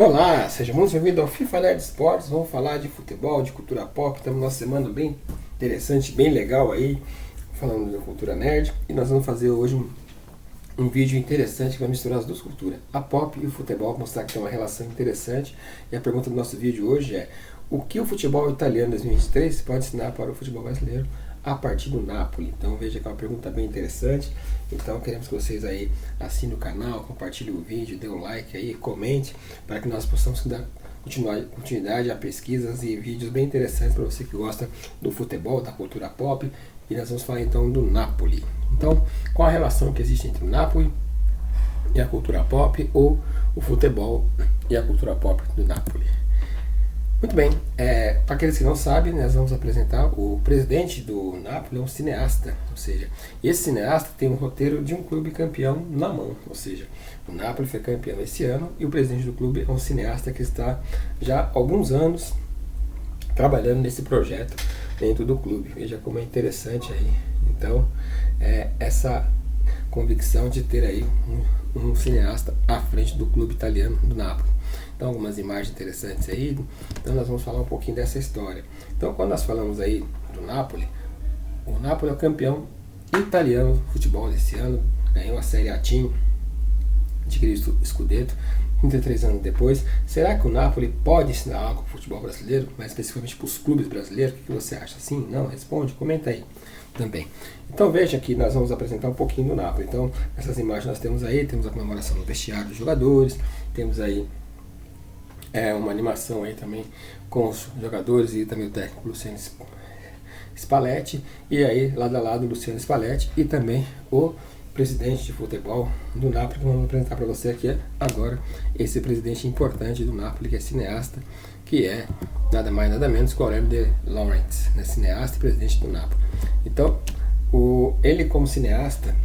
Olá, seja muito bem-vindo ao FIFA Nerd Esportes. Vamos falar de futebol, de cultura pop. Estamos numa semana bem interessante, bem legal aí, falando da cultura nerd. E nós vamos fazer hoje um vídeo interessante que vai misturar as duas culturas, a pop e o futebol, mostrar que tem uma relação interessante. E a pergunta do nosso vídeo hoje é: o que o futebol italiano 2023 pode ensinar para o futebol brasileiro a partir do Napoli? Então veja que é uma pergunta bem interessante. Então queremos que vocês aí assinem o canal, compartilhem o vídeo, dê um like aí, comente, para que nós possamos dar continuidade a pesquisas e vídeos bem interessantes para você que gosta do futebol, da cultura pop. E nós vamos falar então do Napoli. Então, qual a relação que existe entre o Napoli e a cultura pop, ou o futebol e a cultura pop do Napoli? Muito bem, para aqueles que não sabem, nós vamos apresentar o presidente do Napoli, é um cineasta, ou seja, esse cineasta tem um roteiro de um clube campeão na mão, ou seja, o Napoli foi campeão esse ano e o presidente do clube é um cineasta que está já há alguns anos trabalhando nesse projeto dentro do clube. Veja como é interessante aí, então, essa convicção de ter aí um cineasta à frente do clube italiano do Napoli. Então, algumas imagens interessantes aí. Então, nós vamos falar um pouquinho dessa história. Então, quando nós falamos aí do Napoli, o Napoli é o campeão italiano de futebol desse ano, ganhou a Série A Team de Cristo Scudetto, 33 anos depois. Será que o Napoli pode ensinar algo para o futebol brasileiro, mais especificamente para os clubes brasileiros? O que você acha? Sim? Não? Responde, comenta aí também. Então veja que nós vamos apresentar um pouquinho do Napoli. Então, essas imagens nós temos aí, temos a comemoração do vestiário dos jogadores, temos aí uma animação aí também com os jogadores e também o técnico Luciano Spalletti, e aí lado a lado o Luciano Spalletti e também o presidente de futebol do Napoli, que vamos apresentar para você aqui agora, esse presidente importante do Napoli, que é cineasta, que é nada mais nada menos que o Aurélio De Laurentiis, né, cineasta e presidente do Napoli. Então, ele como cineasta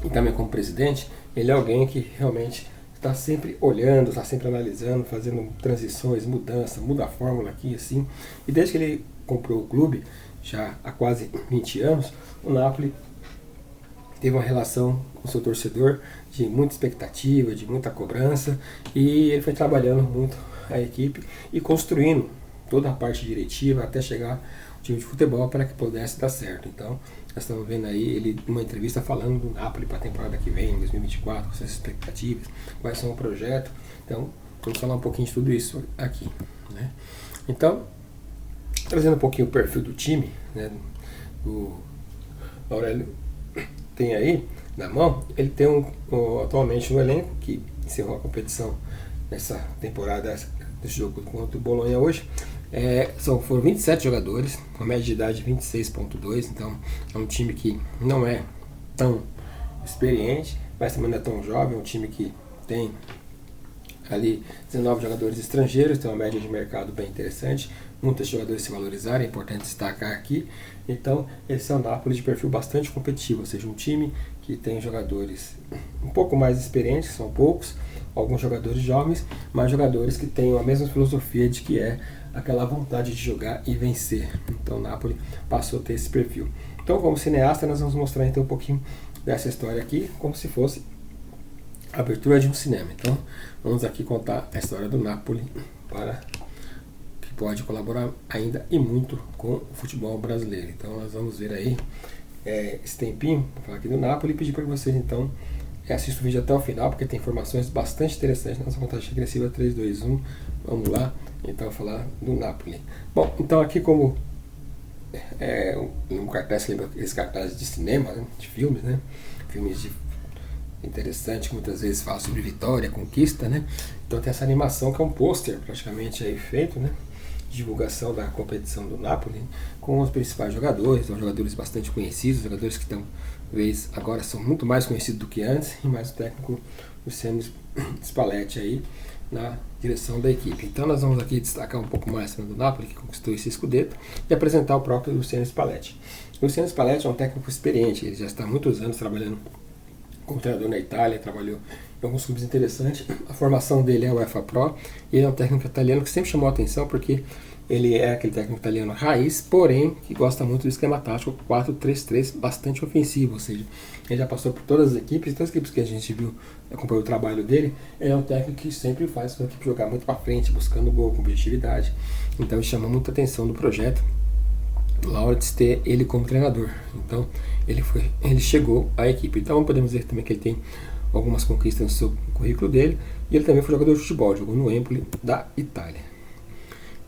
e também como presidente, ele é alguém que realmente está sempre olhando, está sempre analisando, fazendo transições, muda a fórmula aqui assim. E desde que ele comprou o clube, já há quase 20 anos, o Napoli teve uma relação com o seu torcedor de muita expectativa, de muita cobrança, e ele foi trabalhando muito a equipe e construindo toda a parte diretiva até chegar ao time de futebol para que pudesse dar certo. Então, nós estamos vendo aí ele numa entrevista falando do Napoli para a temporada que vem, em 2024, suas expectativas, quais são o projeto. Então, vamos falar um pouquinho de tudo isso aqui, né? Então, trazendo um pouquinho o perfil do time, né, o Aurélio tem aí na mão, ele tem atualmente um elenco que encerrou a competição nessa temporada desse jogo contra o Bolonha hoje. Foram 27 jogadores, com média de idade de 26,2, então é um time que não é tão experiente, mas também não é tão jovem, é um time que tem ali 19 jogadores estrangeiros, tem uma média de mercado bem interessante, muitos jogadores se valorizarem, é importante destacar aqui. Então, esse é um Napoli de perfil bastante competitivo, ou seja, um time que tem jogadores um pouco mais experientes, são poucos, alguns jogadores jovens, mas jogadores que têm a mesma filosofia de que é aquela vontade de jogar e vencer. Então, o Napoli passou a ter esse perfil. Então, como cineasta, nós vamos mostrar então um pouquinho dessa história aqui, como se fosse a abertura de um cinema. Então, vamos aqui contar a história do Napoli para que pode colaborar ainda e muito com o futebol brasileiro. Então, nós vamos ver aí esse tempinho para falar aqui do Napoli e pedir para vocês então assistam o vídeo até o final, porque tem informações bastante interessantes. Nossa contagem regressiva 3, 2, 1. Vamos lá, então, falar do Napoli. Bom, então aqui como um cartaz, lembra aqueles cartazes de cinema, né, de filmes, né? Filmes interessante, que muitas vezes fala sobre vitória, conquista, né? Então tem essa animação que é um pôster praticamente aí feito, né? Divulgação da competição do Napoli, com os principais jogadores, são jogadores bastante conhecidos, jogadores que talvez agora são muito mais conhecidos do que antes, e mais o técnico Luciano Spalletti aí na direção da equipe. Então nós vamos aqui destacar um pouco mais do Napoli, que conquistou esse Scudetto, e apresentar o próprio Luciano Spalletti. O Luciano Spalletti é um técnico experiente, ele já está há muitos anos trabalhando como treinador na Itália, trabalhou em alguns clubes interessantes. A formação dele é o UEFA Pro, e ele é um técnico italiano que sempre chamou a atenção porque Ele é aquele técnico italiano raiz, porém que gosta muito do esquema tático 4-3-3, bastante ofensivo, ou seja, ele já passou por todas as equipes que a gente viu, acompanhou o trabalho dele. Ele é um técnico que sempre faz a equipe jogar muito para frente, buscando gol, com objetividade. Então chama muita atenção do projeto Lauritz ter ele como treinador. Então ele chegou à equipe. Então podemos dizer também que ele tem algumas conquistas no seu currículo dele, e ele também foi jogador de futebol, jogou no Empoli da Itália.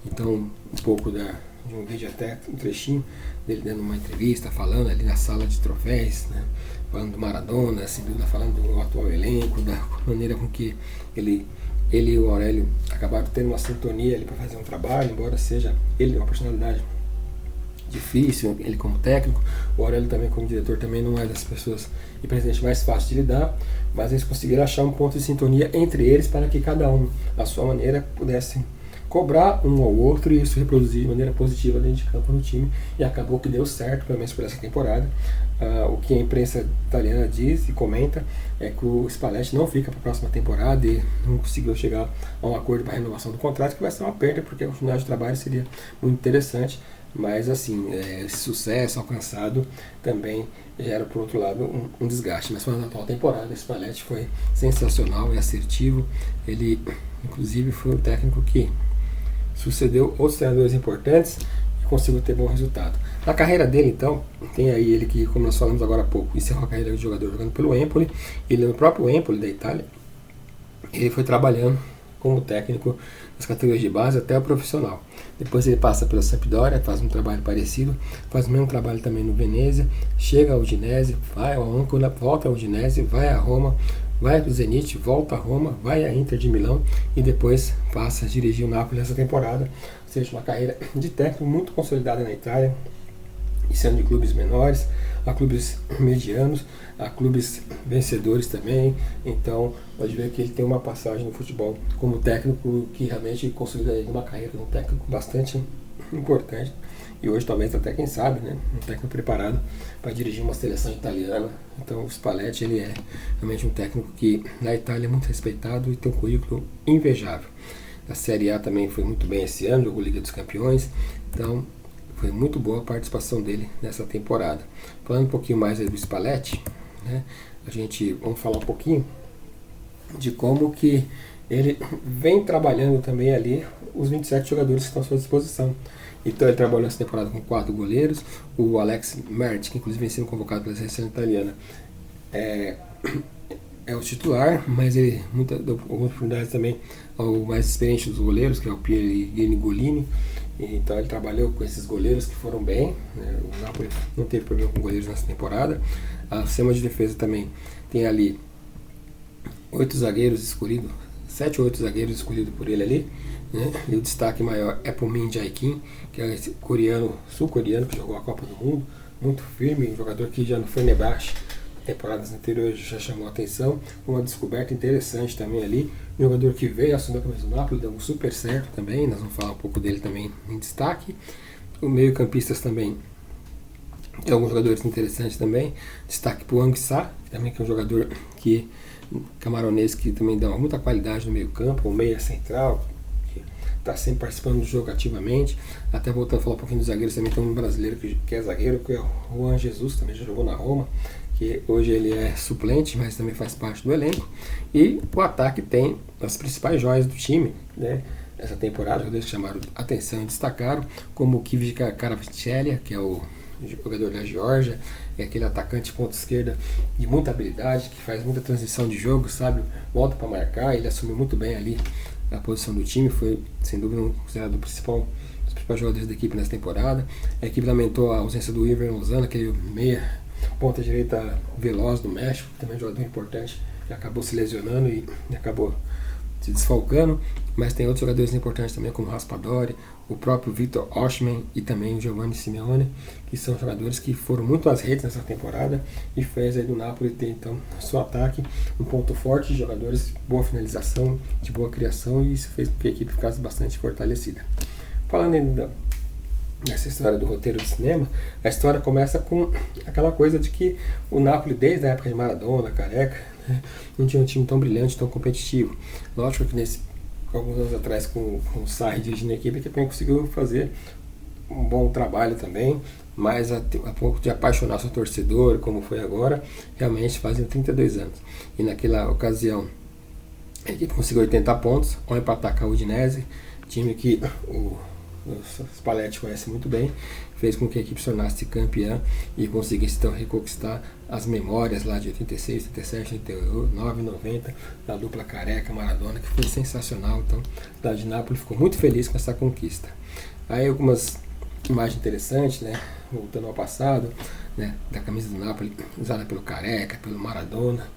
Então um pouco de um vídeo, até um trechinho dele dando uma entrevista, falando ali na sala de troféus, né, falando do Maradona, assim, falando do atual elenco, da maneira com que ele e o Aurélio acabaram tendo uma sintonia ali para fazer um trabalho, embora seja ele uma personalidade difícil, ele como técnico, o Aurélio também como diretor também não é das pessoas e presidente mais fácil de lidar, mas eles conseguiram achar um ponto de sintonia entre eles para que cada um, à sua maneira, pudesse cobrar um ao outro e isso reproduzir de maneira positiva dentro de campo no time, e acabou que deu certo, pelo menos por essa temporada. O que a imprensa italiana diz e comenta é que o Spalletti não fica para a próxima temporada e não conseguiu chegar a um acordo para a renovação do contrato, que vai ser uma perda, porque o final de trabalho seria muito interessante, mas assim, esse sucesso alcançado também gera, por outro lado, um desgaste. Mas na atual temporada, o Spalletti foi sensacional e assertivo. Ele, inclusive, foi o técnico que sucedeu outros treinadores importantes e conseguiu ter bom resultado. Na carreira dele, então, tem aí ele que, como nós falamos agora há pouco, encerrou a carreira de jogador jogando pelo Empoli. Ele, no próprio Empoli da Itália, ele foi trabalhando como técnico nas categorias de base até o profissional. Depois ele passa pela Sampdoria, faz um trabalho parecido, faz o mesmo trabalho também no Venezia, chega ao Udinese, vai ao Ancona, volta ao Udinese, vai a Roma, vai para o Zenit, volta a Roma, vai a Inter de Milão e depois passa a dirigir o Napoli nessa temporada. Ou seja, uma carreira de técnico muito consolidada na Itália, sendo de clubes menores a clubes medianos, a clubes vencedores também. Então pode ver que ele tem uma passagem no futebol como técnico que realmente consolida ele uma carreira como técnico bastante importante, e hoje talvez até, quem sabe, né, um técnico preparado para dirigir uma seleção italiana. Então o Spalletti, ele é realmente um técnico que na Itália é muito respeitado e tem um currículo invejável. A Série A também foi muito bem esse ano, jogou Liga dos Campeões, então foi muito boa a participação dele nessa temporada. Falando um pouquinho mais aí do Spalletti, né, vamos falar um pouquinho de como que ele vem trabalhando também ali os 27 jogadores que estão à sua disposição. Então ele trabalhou nessa temporada com 4 goleiros, o Alex Mert, que inclusive vem sendo convocado pela seleção italiana, é o titular, mas ele deu algumas oportunidades também ao mais experiente dos goleiros, que é o Pierluigi Golini. Então ele trabalhou com esses goleiros que foram bem, né? O Napoli não teve problema com goleiros nessa temporada. A sistema de defesa também tem ali 8 zagueiros escolhidos, 7 ou 8 zagueiros escolhidos por ele ali, né? E o destaque maior é para o Min Jae-kim, que é esse sul-coreano que jogou a Copa do Mundo, muito firme, um jogador que já no Fenerbahçe temporadas anteriores já chamou a atenção, uma descoberta interessante também ali, um jogador que veio assumir a camisa do Napoli, deu super certo também, nós vamos falar um pouco dele também em destaque. O meio-campistas também tem alguns jogadores interessantes também, destaque para o Anguissa, também que é um jogador camaronês que também dá muita qualidade no meio-campo, o meia central, que está sempre participando do jogo ativamente. Até voltando a falar um pouquinho dos zagueiros, também tem um brasileiro que é zagueiro, que é o Juan Jesus, também já jogou na Roma, que hoje ele é suplente, mas também faz parte do elenco. E o ataque tem as principais joias do time, né? Essa temporada, jogadores que chamaram atenção e destacaram, como o Kivka Kvaratskhelia, que é o jogador da Geórgia, é aquele atacante ponta esquerda de muita habilidade, que faz muita transição de jogo, sabe? Volta para marcar, ele assumiu muito bem ali a posição do time, foi sem dúvida considerado os principais jogadores da equipe nessa temporada. A equipe lamentou a ausência do Iver Lozano, aquele meia ponta direita veloz do México, também um jogador importante, que acabou se lesionando e acabou se desfalcando, mas tem outros jogadores importantes também, como o Raspadori, o próprio Victor Osimhen e também o Giovanni Simeone, que são jogadores que foram muito às redes nessa temporada e fez aí do Napoli ter então seu ataque um ponto forte de jogadores de boa finalização, de boa criação, e isso fez com que a equipe ficasse bastante fortalecida. Falando ainda nessa história do roteiro do cinema, a história começa com aquela coisa de que o Napoli, desde a época de Maradona, Careca, não tinha um time tão brilhante, tão competitivo. Lógico que nesse alguns anos atrás com o Sarri dirigindo a equipe também conseguiu fazer um bom trabalho também, mas a ponto de apaixonar seu torcedor, como foi agora, realmente fazem 32 anos. E naquela ocasião a equipe conseguiu 80 pontos, ao empatar com a Udinese, time que o Spalletti conhece muito bem, fez com que a equipe se tornasse campeã e conseguisse então reconquistar as memórias lá de 86, 87, 89, 90, da dupla Careca, Maradona, que foi sensacional. Então, a cidade de Nápoles ficou muito feliz com essa conquista. Aí algumas imagens interessantes, né, voltando ao passado, né, da camisa do Nápoles usada pelo Careca, pelo Maradona,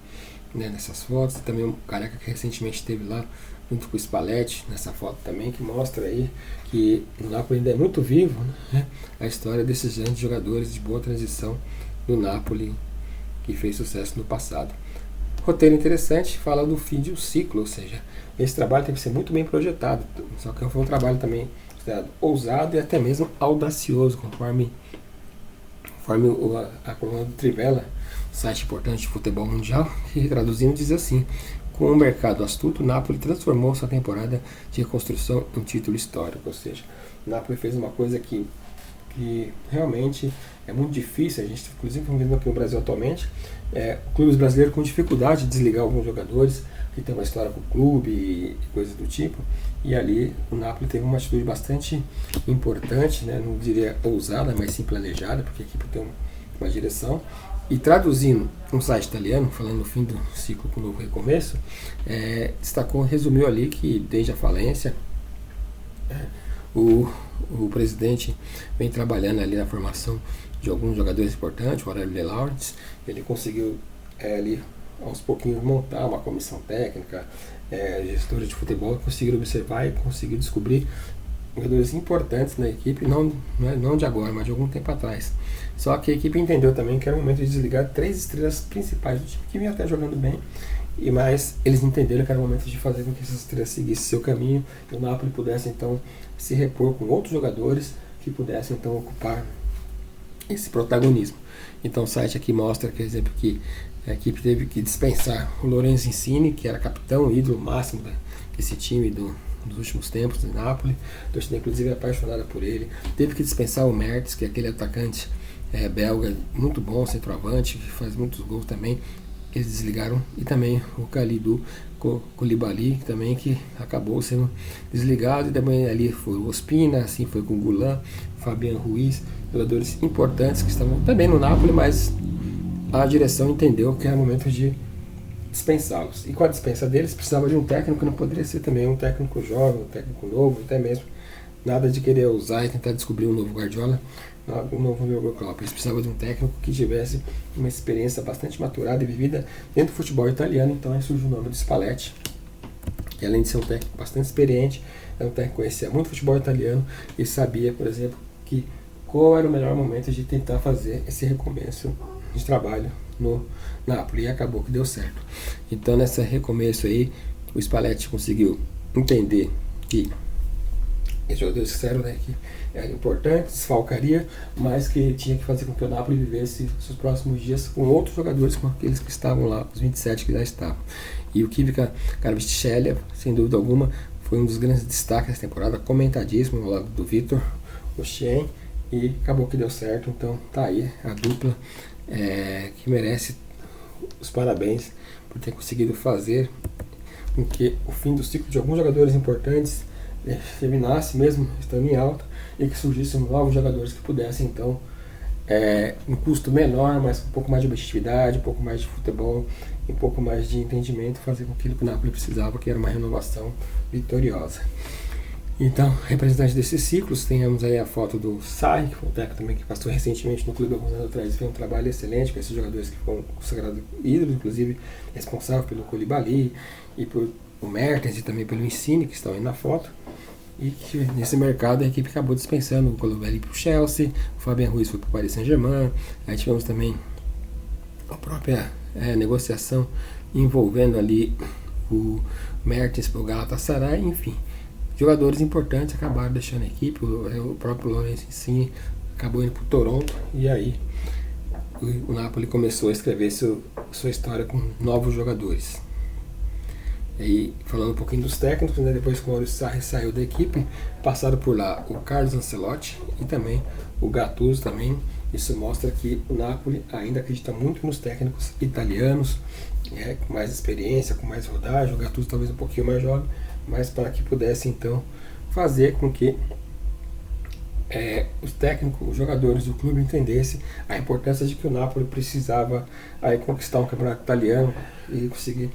né, nessas fotos. Também o Careca que recentemente esteve lá junto com o Spalletti nessa foto também, que mostra aí que o Napoli ainda é muito vivo, né, a história desses grandes jogadores de boa transição do Napoli que fez sucesso no passado. Roteiro interessante, fala do fim de um ciclo, ou seja, esse trabalho tem que ser muito bem projetado, só que foi um trabalho também considerado ousado e até mesmo audacioso, conforme a coluna do Trivela, site importante de futebol mundial, que traduzindo diz assim: com o mercado astuto, o Napoli transformou sua temporada de reconstrução em um título histórico. Ou seja, o Napoli fez uma coisa que realmente é muito difícil. A gente, inclusive, estamos vendo aqui no Brasil atualmente, clubes brasileiros com dificuldade de desligar alguns jogadores que tem uma história com o clube e coisas do tipo. E ali o Napoli teve uma atitude bastante importante, né? Não diria ousada, mas sim planejada, porque a equipe tem uma direção. E traduzindo um site italiano, falando no fim do ciclo com o novo recomeço, resumiu ali que desde a falência o presidente vem trabalhando ali na formação de alguns jogadores importantes. O Aurélio De Laurentiis, ele conseguiu ali aos pouquinhos montar uma comissão técnica, gestora de futebol, conseguiram observar e conseguiram descobrir jogadores importantes na equipe, não de agora, mas de algum tempo atrás. Só que a equipe entendeu também que era o momento de desligar 3 estrelas principais do time, que vinha até jogando bem, mas eles entenderam que era o momento de fazer com que essas estrelas seguissem seu caminho e o Napoli pudesse então se repor com outros jogadores que pudessem então ocupar esse protagonismo. Então o site aqui mostra, por exemplo, que a equipe teve que dispensar o Lorenzo Insigne, que era capitão, ídolo máximo desse time dos últimos tempos do Napoli. A torcida inclusive é apaixonada por ele. Teve que dispensar o Mertens, que é aquele atacante belga muito bom, centroavante, que faz muitos gols também. Eles desligaram. E também o Kalidou Koulibaly também, que acabou sendo desligado. E também ali foi o Ospina, assim foi com o Goulart, Fabian Ruiz, jogadores importantes que estavam também no Napoli, mas a direção entendeu que era momento de dispensá-los. E com a dispensa deles, precisava de um técnico que não poderia ser também um técnico jovem, um técnico novo, até mesmo nada de querer usar e tentar descobrir um novo Guardiola, um novo Jürgen Klopp. Eles precisavam de um técnico que tivesse uma experiência bastante maturada e vivida dentro do futebol italiano. Então aí surgiu o nome do Spalletti, que além de ser um técnico bastante experiente, era um técnico que conhecia muito futebol italiano e sabia, por exemplo, que qual era o melhor momento de tentar fazer esse recomeço de trabalho no Napoli, e acabou que deu certo. Então nesse recomeço aí, o Spalletti conseguiu entender que esses jogadores disseram, né, que era importante, desfalcaria, mas que tinha que fazer com que o Napoli vivesse seus próximos dias com outros jogadores, com aqueles que estavam lá, os 27 que já estavam. E o Ivica Kvaratskhelia, sem dúvida alguma, foi um dos grandes destaques dessa temporada, comentadíssimo ao lado do Vitor Osimhen, e acabou que deu certo. Então tá aí a dupla que merece os parabéns por ter conseguido fazer com que o fim do ciclo de alguns jogadores importantes terminasse mesmo estando em alta e que surgissem novos jogadores que pudessem então um custo menor, mas com um pouco mais de objetividade, um pouco mais de futebol, um pouco mais de entendimento, fazer com aquilo que o Napoli precisava, que era uma renovação vitoriosa. Então, representante desses ciclos, temos aí a foto do Sarri, que foi um técnico também que passou recentemente no clube alguns anos atrás, fez um trabalho excelente com esses jogadores que foram consagrados ídolos, inclusive responsável pelo Koulibaly e por o Mertens e também pelo Insigne, que estão aí na foto. E que nesse mercado a equipe acabou dispensando o Koulibaly para o Chelsea, o Fabian Ruiz foi para o Paris Saint-Germain. Aí tivemos também a própria negociação envolvendo ali o Mertens para o Galatasaray, enfim. Jogadores importantes acabaram deixando a equipe, o próprio Lorenzo Insigne acabou indo para o Toronto, e aí o Napoli começou a escrever sua história com novos jogadores. E falando um pouquinho dos técnicos, né, depois que o Maurício Sarri saiu da equipe, passaram por lá o Carlos Ancelotti e também o Gattuso também. Isso mostra que o Napoli ainda acredita muito nos técnicos italianos, com mais experiência, com mais rodagem. O Gattuso talvez um pouquinho mais jovem, mas para que pudesse então fazer com que os técnicos, os jogadores do clube entendessem a importância de que o Napoli precisava aí conquistar um campeonato italiano e conseguir,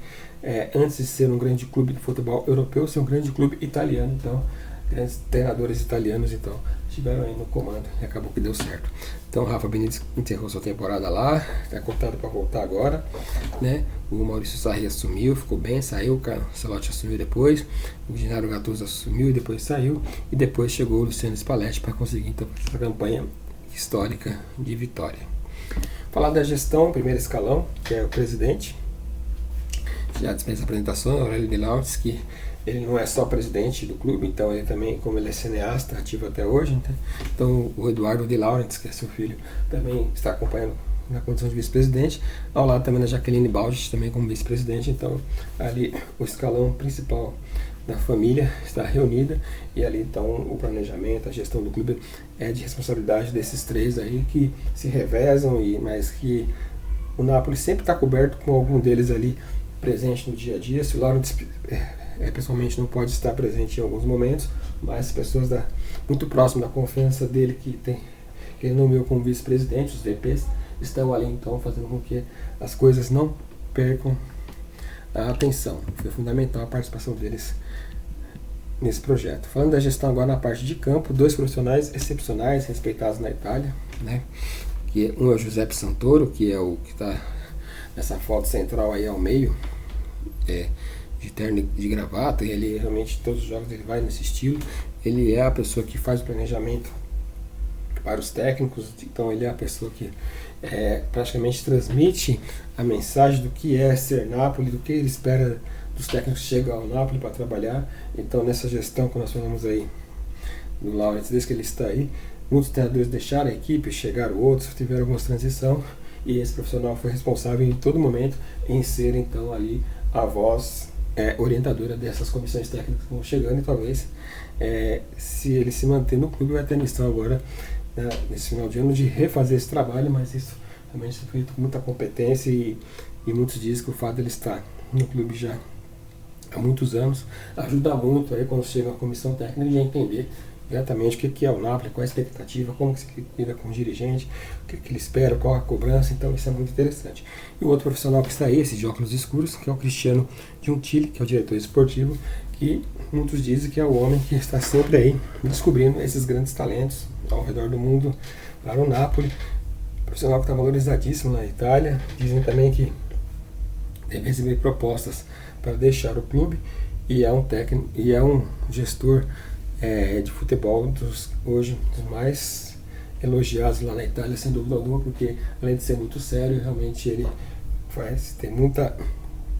antes de ser um grande clube de futebol europeu, ser um grande clube italiano. Então, grandes treinadores italianos então estiveram aí no comando e acabou que deu certo. Então, Rafa Benítez encerrou sua temporada lá, está contado para voltar agora, né? O Maurício Sarri assumiu, ficou bem, saiu, o Carlos Ancelotti assumiu depois, o Gennaro Gattuso assumiu e depois saiu, e depois chegou o Luciano Spalletti para conseguir então essa campanha histórica de vitória. Falar da gestão, primeiro escalão, que é o presidente, já dispensa a apresentação, Aurélio De Laurentiis, que ele não é só presidente do clube, então ele também, como ele é cineasta, ativo até hoje, né? Então o Eduardo De Laurentiis, que é seu filho, também está acompanhando na condição de vice-presidente, ao lado também da Jacqueline Baldi, também como vice-presidente. Então ali o escalão principal da família está reunida, e ali então o planejamento, a gestão do clube é de responsabilidade desses três aí, que se revezam, mas que o Napoli sempre está coberto com algum deles ali presente no dia a dia. Se o Laurentiis pessoalmente não pode estar presente em alguns momentos, mas pessoas muito próximas da confiança dele, que ele nomeou como vice-presidente, os VPs, estão ali então fazendo com que as coisas não percam a atenção. Foi fundamental a participação deles nesse projeto. Falando da gestão agora na parte de campo, dois profissionais excepcionais, respeitados na Itália, né? Que um é o Giuseppe Santoro, que é o que está nessa foto central aí ao meio, de terno e de gravata, e ele realmente, todos os jogos ele vai nesse estilo. Ele é a pessoa que faz o planejamento para os técnicos, então ele é a pessoa que praticamente transmite a mensagem do que é ser Napoli, do que ele espera dos técnicos que chegam ao Napoli para trabalhar. Então nessa gestão que nós falamos aí do Laurentiis, desde que ele está aí, muitos treinadores deixaram a equipe, chegaram outros, tiveram algumas transição, e esse profissional foi responsável em todo momento em ser então ali a voz orientadora dessas comissões técnicas que vão chegando, e talvez se ele se manter no clube vai ter a missão agora, nesse final de ano, de refazer esse trabalho, mas isso realmente foi feito com muita competência, e muitos dizem que o fato de ele estar no clube já há muitos anos ajuda muito aí quando chega a comissão técnica de entender exatamente o que é o Napoli, qual é a expectativa, como que se lida com o dirigente, o que ele espera, qual a cobrança. Então isso é muito interessante. E o outro profissional que está aí, esse de óculos escuros, que é o Cristiano Giuntili, que é o diretor esportivo, que muitos dizem que é o homem que está sempre aí descobrindo esses grandes talentos ao redor do mundo para o Napoli. Profissional que está valorizadíssimo na Itália. Dizem também que deve receber propostas para deixar o clube, e é um técnico e é um gestor de futebol hoje dos mais elogiados lá na Itália, sem dúvida alguma, porque além de ser muito sério, realmente ele tem muita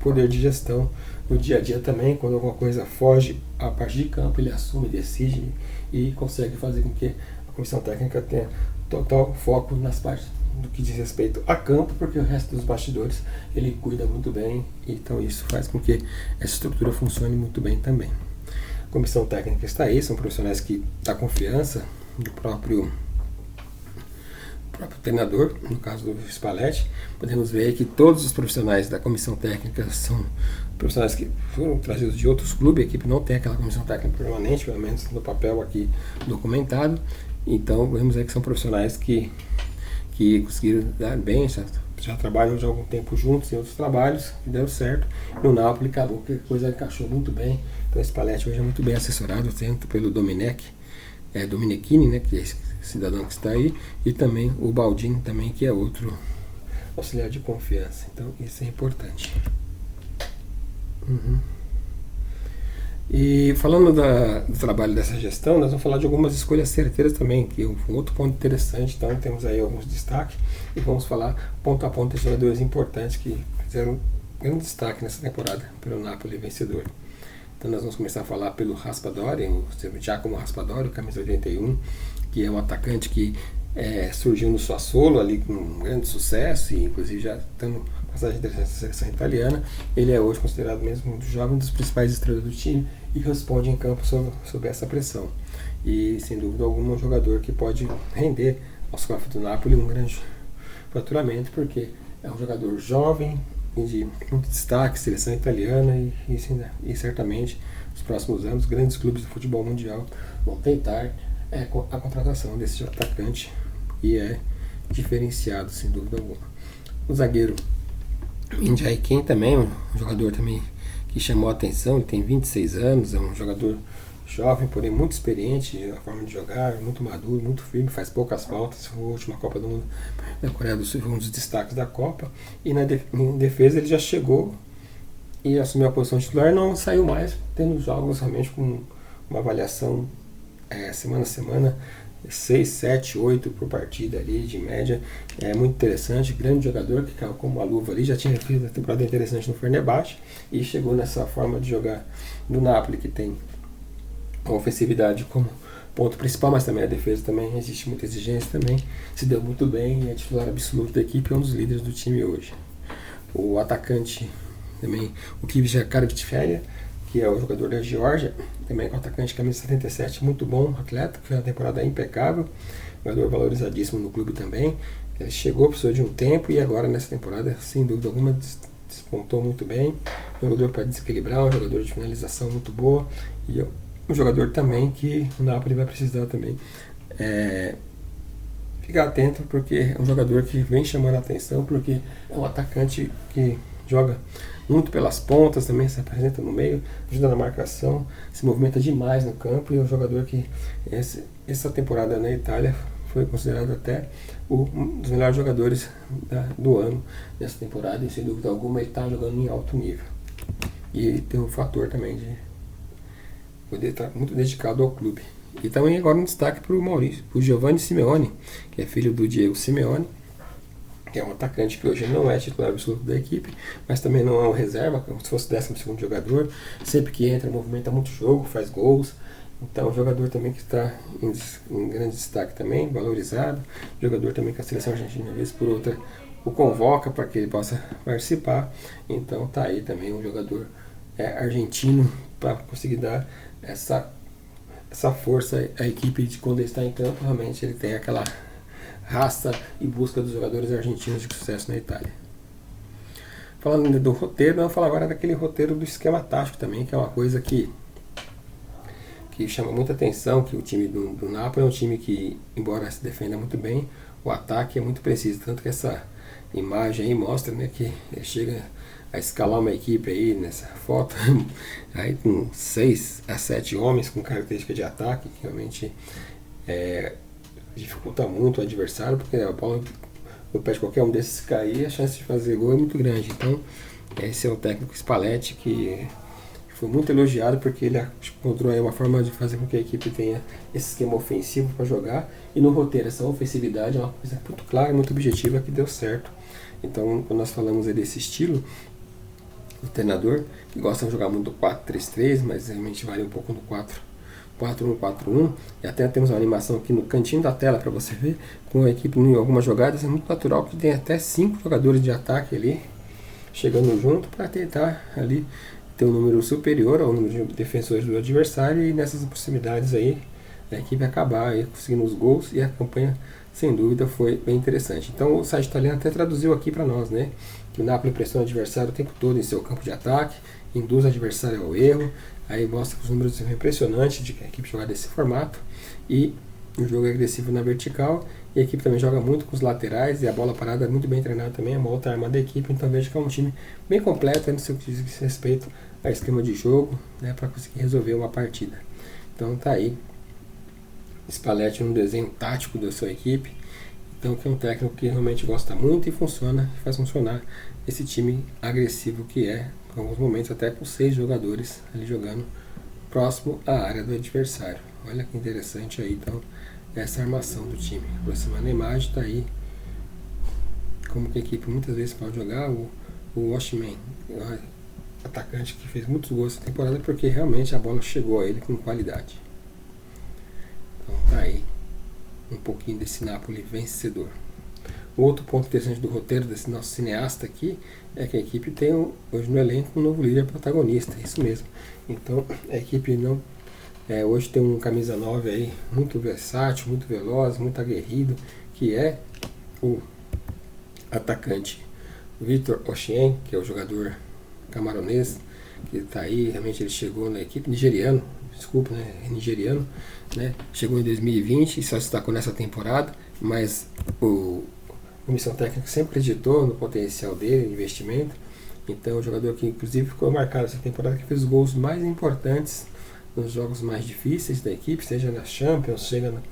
poder de gestão no dia a dia também. Quando alguma coisa foge à parte de campo, ele assume, decide e consegue fazer com que a comissão técnica tenha total foco nas partes do que diz respeito a campo, porque o resto dos bastidores ele cuida muito bem, então isso faz com que essa estrutura funcione muito bem também. A comissão técnica está aí, são profissionais que dão confiança do próprio treinador, no caso do Spalletti. Podemos ver que todos os profissionais da comissão técnica são profissionais que foram trazidos de outros clubes. A equipe não tem aquela comissão técnica permanente, pelo menos no papel aqui documentado. Então vemos aí que são profissionais que conseguiram dar bem, já trabalham já há algum tempo juntos em outros trabalhos, que deram certo. No Napoli acabou que a coisa encaixou muito bem. Então esse Spalletti hoje é muito bem assessorado, tanto pelo Domenichini, né, que é esse cidadão que está aí, e também o Baldini, também, que é outro auxiliar de confiança. Então isso é importante. E falando do trabalho dessa gestão, nós vamos falar de algumas escolhas certeiras também, que é um outro ponto interessante. Então temos aí alguns destaques, e vamos falar ponto a ponto de jogadores importantes que fizeram um grande destaque nessa temporada pelo Napoli vencedor. Então nós vamos começar a falar pelo Raspadori, o Giacomo Raspadori, camisa 81, que é um atacante que surgiu no Sassuolo ali com um grande sucesso, e inclusive já estando com a passagem interessante da seleção italiana. Ele é hoje considerado mesmo um dos jovens, um dos principais estrelas do time e responde em campo sob essa pressão. E sem dúvida alguma um jogador que pode render aos cofres do Napoli um grande faturamento, porque é um jogador jovem e de muito destaque, seleção italiana e certamente nos próximos anos grandes clubes do futebol mundial vão tentar a contratação desse atacante e é diferenciado sem dúvida alguma. O zagueiro Min-Jae Kim também, um jogador também que chamou a atenção, ele tem 26 anos, é um jogador jovem, porém muito experiente na forma de jogar, muito maduro, muito firme, faz poucas faltas. Foi a última Copa do Mundo da Coreia do Sul, foi um dos destaques da Copa. E em defesa ele já chegou e assumiu a posição titular, não saiu mais, tendo jogos realmente com uma avaliação semana a semana, 6, 7, 8 por partida ali de média. É muito interessante, grande jogador que caiu como uma luva ali, já tinha feito uma temporada interessante no Fenerbahçe e chegou nessa forma de jogar do Napoli, que tem a ofensividade como ponto principal, mas também a defesa também existe muita exigência também, se deu muito bem e é titular absoluto da equipe, é um dos líderes do time hoje. O atacante também, o Kvaratskhelia, que é o jogador da Geórgia, também com atacante camisa 77, muito bom atleta, fez uma temporada impecável, jogador valorizadíssimo no clube também. Ele chegou, precisou de um tempo e agora nessa temporada, sem dúvida alguma, despontou muito bem. Um jogador para desequilibrar, um jogador de finalização muito boa e um jogador também que o Napoli vai precisar também ficar atento, porque é um jogador que vem chamando a atenção, porque é um atacante que joga muito pelas pontas, também se apresenta no meio, ajuda na marcação, se movimenta demais no campo e é um jogador que essa temporada na Itália foi considerado até um dos melhores jogadores do ano nessa temporada, e sem dúvida alguma ele está jogando em alto nível. E tem um fator também de poder estar muito dedicado ao clube. E também agora um destaque para o Maurício, para o Giovanni Simeone, que é filho do Diego Simeone, que é um atacante que hoje não é titular absoluto da equipe, mas também não é um reserva, como se fosse o 12º jogador, sempre que entra movimenta muito jogo, faz gols. Então, um jogador também que está em grande destaque também, valorizado, jogador também que a seleção argentina, vez por outra, o convoca para que ele possa participar. Então, tá aí também um jogador argentino para conseguir dar essa força à equipe de quando ele está em campo. Realmente ele tem aquela raça e busca dos jogadores argentinos de sucesso na Itália. Falando ainda do roteiro, vamos falar agora daquele roteiro do esquema tático também, que é uma coisa que chama muita atenção, que o time do Napoli é um time que, embora se defenda muito bem, o ataque é muito preciso, tanto que essa imagem aí mostra, né, que ele chega a escalar uma equipe aí nessa foto, aí com 6 a 7 homens com característica de ataque, que realmente dificulta muito o adversário, porque a bola no pé de qualquer um desses cair, a chance de fazer gol é muito grande. Então, esse é o técnico Spalletti, que foi muito elogiado, porque ele encontrou aí uma forma de fazer com que a equipe tenha esse esquema ofensivo para jogar, e no roteiro essa ofensividade é uma coisa muito clara, muito objetiva, que deu certo. Então, quando nós falamos aí desse estilo, o treinador que gosta de jogar muito do 4-3-3, mas realmente varia um pouco no 4-1-4-1, e até temos uma animação aqui no cantinho da tela para você ver, com a equipe em algumas jogadas, é muito natural que tem até 5 jogadores de ataque ali, chegando junto para tentar ali ter um número superior ao número de defensores do adversário, e nessas proximidades aí a equipe acabar aí conseguindo os gols, e a campanha sem dúvida foi bem interessante. Então o site italiano até traduziu aqui para nós, né, que o Napoli pressiona o adversário o tempo todo em seu campo de ataque, induz o adversário ao erro. Aí mostra que os números são impressionantes de que a equipe joga desse formato, e o jogo é agressivo na vertical, e a equipe também joga muito com os laterais, e a bola parada é muito bem treinada também, é uma outra arma da equipe. Então vejo que é um time bem completo no seu que diz respeito a esquema de jogo, né, para conseguir resolver uma partida. Então tá aí Spalletti no desenho tático da sua equipe. Então, que é um técnico que realmente gosta muito e faz funcionar esse time agressivo que é, em alguns momentos até com 6 jogadores ali jogando próximo à área do adversário. Olha que interessante aí, então, essa armação do time. Aproximando a imagem, está aí como que a equipe muitas vezes pode jogar. O Osimhen, atacante que fez muitos gols essa temporada, porque realmente a bola chegou a ele com qualidade. Então tá aí um pouquinho desse Napoli vencedor. O outro ponto interessante do roteiro desse nosso cineasta aqui é que a equipe tem hoje no elenco um novo líder protagonista, isso mesmo. Então a equipe não hoje tem um camisa 9 aí muito versátil, muito veloz, muito aguerrido, que é o atacante Victor Osimhen, que é o jogador camaronês que está aí. Realmente ele chegou na equipe nigeriano, chegou em 2020 e só se destacou nessa temporada, mas a comissão técnica sempre acreditou no potencial dele, no investimento. Então é um jogador que inclusive ficou marcado essa temporada, que fez os gols mais importantes nos jogos mais difíceis da equipe, seja na Champions, seja no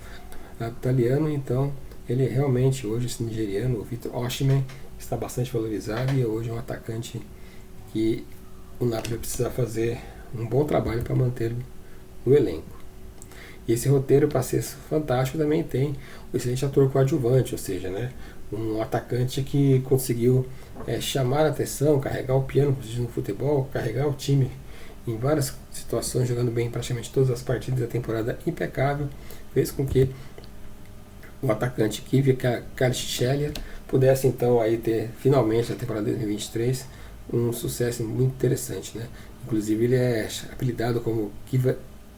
italiano. Então ele realmente hoje, esse nigeriano, o Victor Osimhen, está bastante valorizado e hoje é um atacante que o Napoli vai precisar fazer um bom trabalho para mantê-lo no elenco. E esse roteiro, para ser fantástico, também tem o excelente ator coadjuvante, ou seja, um atacante que conseguiu chamar a atenção, carregar o piano no futebol, carregar o time em várias situações, jogando bem em praticamente todas as partidas da temporada, impecável, fez com que o atacante Kvaratskhelia Kvaratskhelia pudesse então aí ter finalmente na temporada 2023 um sucesso muito interessante, Inclusive ele é apelidado como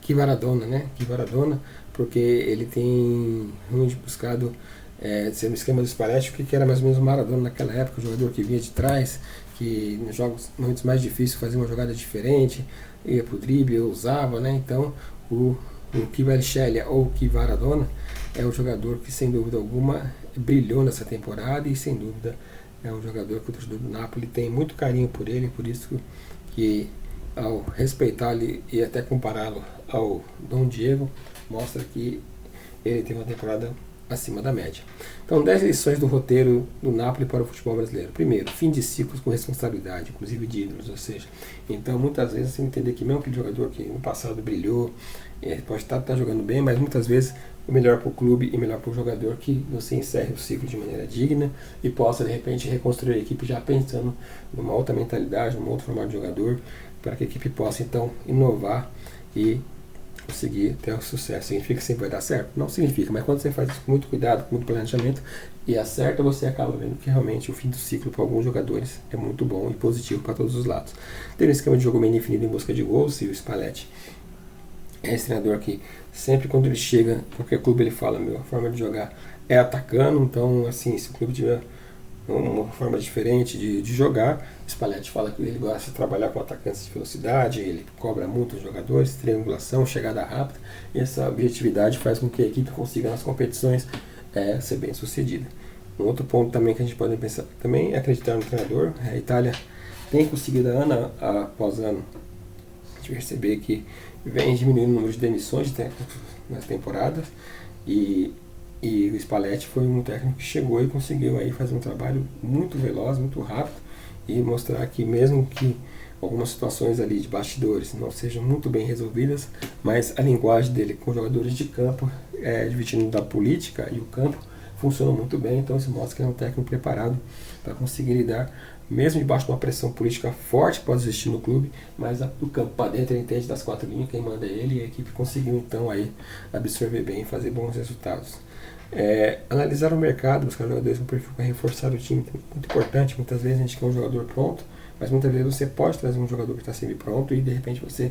Kvaradona, Kvaradona, porque ele tem buscado ser no esquema do Spalletti, que era mais ou menos o Maradona naquela época, o jogador que vinha de trás, que nos jogos momentos mais difíceis fazia uma jogada diferente, ia pro drible, usava, Então o Kvaratskhelia ou Kvaradona é um jogador que sem dúvida alguma brilhou nessa temporada e sem dúvida é um jogador que o torcedor do Napoli tem muito carinho por ele, por isso que ao respeitá-lo e até compará-lo ao Dom Diego, mostra que ele teve uma temporada acima da média. Então, 10 lições do roteiro do Napoli para o futebol brasileiro. Primeiro, fim de ciclos com responsabilidade, inclusive de ídolos, ou seja, então muitas vezes você entender que mesmo aquele jogador que no passado brilhou, pode estar jogando bem, mas muitas vezes o melhor para o clube e melhor para o jogador que você encerre o ciclo de maneira digna e possa de repente reconstruir a equipe já pensando numa outra mentalidade, num outro formato de jogador, para que a equipe possa então inovar e conseguir ter o sucesso. Significa que sempre vai dar certo? Não significa, mas quando você faz isso com muito cuidado, com muito planejamento e acerta, você acaba vendo que realmente o fim do ciclo para alguns jogadores é muito bom e positivo para todos os lados. Tem um esquema de jogo bem definido em busca de gols, e o Spalletti é esse treinador que sempre quando ele chega, qualquer clube ele fala, a forma de jogar é atacando, então assim, se o clube tiver uma forma diferente de jogar, o Spalletti fala que ele gosta de trabalhar com atacantes de velocidade, ele cobra muito os jogadores, triangulação, chegada rápida, e essa objetividade faz com que a equipe consiga nas competições ser bem sucedida. Um outro ponto também que a gente pode pensar também é acreditar no treinador. A Itália tem conseguido ano após ano a gente perceber que vem diminuindo o número de demissões de técnicos nas temporadas e o Spalletti foi um técnico que chegou e conseguiu aí fazer um trabalho muito veloz, muito rápido e mostrar que mesmo que algumas situações ali de bastidores não sejam muito bem resolvidas, mas a linguagem dele com jogadores de campo, dividindo da política e o campo, funcionou muito bem. Então isso mostra que ele é um técnico preparado para conseguir lidar mesmo debaixo de uma pressão política forte que pode existir no clube, mas do campo para dentro ele entende das quatro linhas, quem manda é ele, e a equipe conseguiu então aí absorver bem e fazer bons resultados. Analisar o mercado, buscar jogadores com perfil para reforçar o time, é muito importante. Muitas vezes a gente quer um jogador pronto, mas muitas vezes você pode trazer um jogador que está semi-pronto e de repente você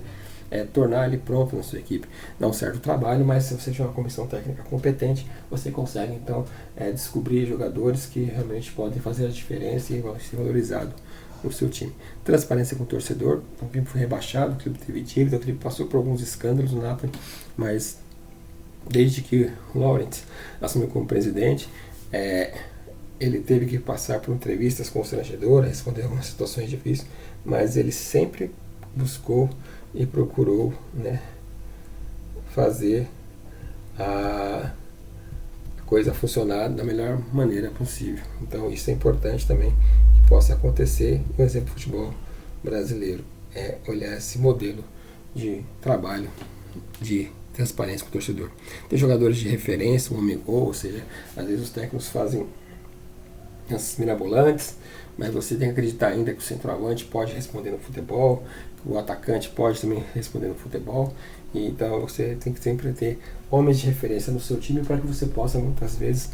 tornar ele pronto na sua equipe. Dá um certo trabalho, mas se você tiver uma comissão técnica competente, você consegue então descobrir jogadores que realmente podem fazer a diferença e vão ser valorizados no seu time. Transparência com o torcedor. O clube foi rebaixado, o clube teve dívida, o clube passou por alguns escândalos no Napoli, mas desde que o Laurent assumiu como presidente, ele teve que passar por entrevistas constrangedoras, responder algumas situações difíceis, mas ele sempre buscou e procurou fazer a coisa funcionar da melhor maneira possível. Então isso é importante também que possa acontecer. Um exemplo do futebol brasileiro é olhar esse modelo de trabalho de transparência com o torcedor. Tem jogadores de referência, um homem gol, ou seja, às vezes os técnicos fazem as mirabolantes, mas você tem que acreditar ainda que o centroavante pode responder no futebol, que o atacante pode também responder no futebol. E então você tem que sempre ter homens de referência no seu time para que você possa muitas vezes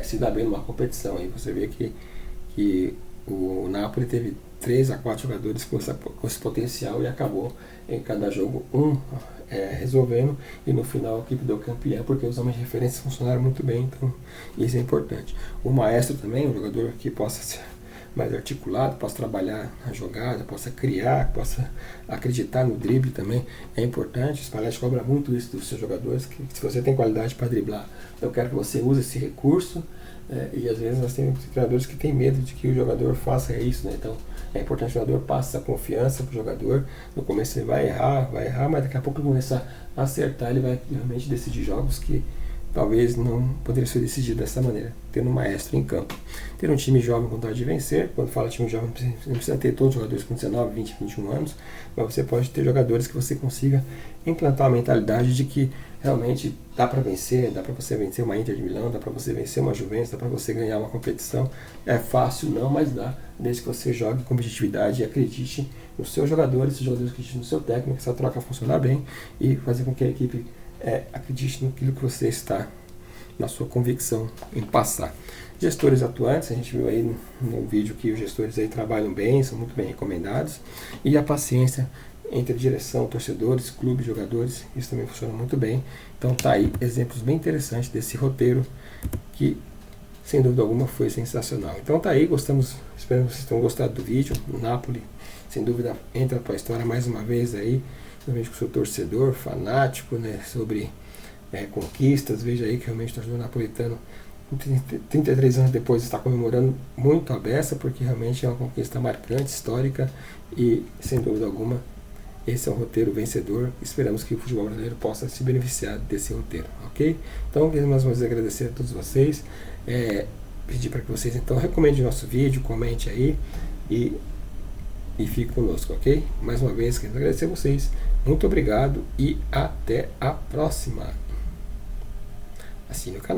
se dar bem numa competição. E você vê que o Napoli teve 3 a 4 jogadores com esse potencial e acabou em cada jogo resolvendo, e no final a equipe deu campeã porque os homens de referência funcionaram muito bem, então isso é importante. O maestro também, um jogador que possa ser mais articulado, possa trabalhar na jogada, possa criar, possa acreditar no drible também, é importante. O Spalletti cobra muito isso dos seus jogadores, que se você tem qualidade para driblar, eu quero que você use esse recurso. E às vezes nós temos treinadores que têm medo de que o jogador faça isso, né? Então é importante que o jogador passe essa confiança para o jogador. No começo ele vai errar, mas daqui a pouco ele começa a acertar, ele vai realmente decidir jogos que talvez não poderiam ser decididos dessa maneira, tendo um maestro em campo. Ter um time jovem com vontade de vencer, quando fala time jovem, não precisa ter todos os jogadores com 19, 20, 21 anos, mas você pode ter jogadores que você consiga implantar a mentalidade de que realmente dá para vencer, dá para você vencer uma Inter de Milão, dá para você vencer uma Juventus, dá para você ganhar uma competição. É fácil não, mas dá, desde que você jogue com objetividade e acredite nos seus jogadores, os jogadores acreditem no seu técnico, essa troca funcionar bem e fazer com que a equipe acredite naquilo que você está, na sua convicção em passar. Gestores atuantes, a gente viu aí no vídeo que os gestores aí trabalham bem, são muito bem recomendados, e a paciência entre direção, torcedores, clubes, jogadores, isso também funciona muito bem. Então tá aí exemplos bem interessantes desse roteiro que, sem dúvida alguma, foi sensacional. Então tá aí, gostamos, espero que vocês tenham gostado do vídeo. O Napoli, sem dúvida, entra para a história mais uma vez aí, realmente com o seu torcedor, fanático, né, sobre conquistas. Veja aí que realmente o torcedor napolitano, 33 anos depois, está comemorando muito a beça, porque realmente é uma conquista marcante, histórica, e sem dúvida alguma esse é um roteiro vencedor. Esperamos que o futebol brasileiro possa se beneficiar desse roteiro, ok? Então, quero mais uma vez agradecer a todos vocês, pedir para que vocês então recomendem o nosso vídeo, comente aí e fique conosco, ok? Mais uma vez, quero agradecer a vocês, muito obrigado e até a próxima. Assine o canal.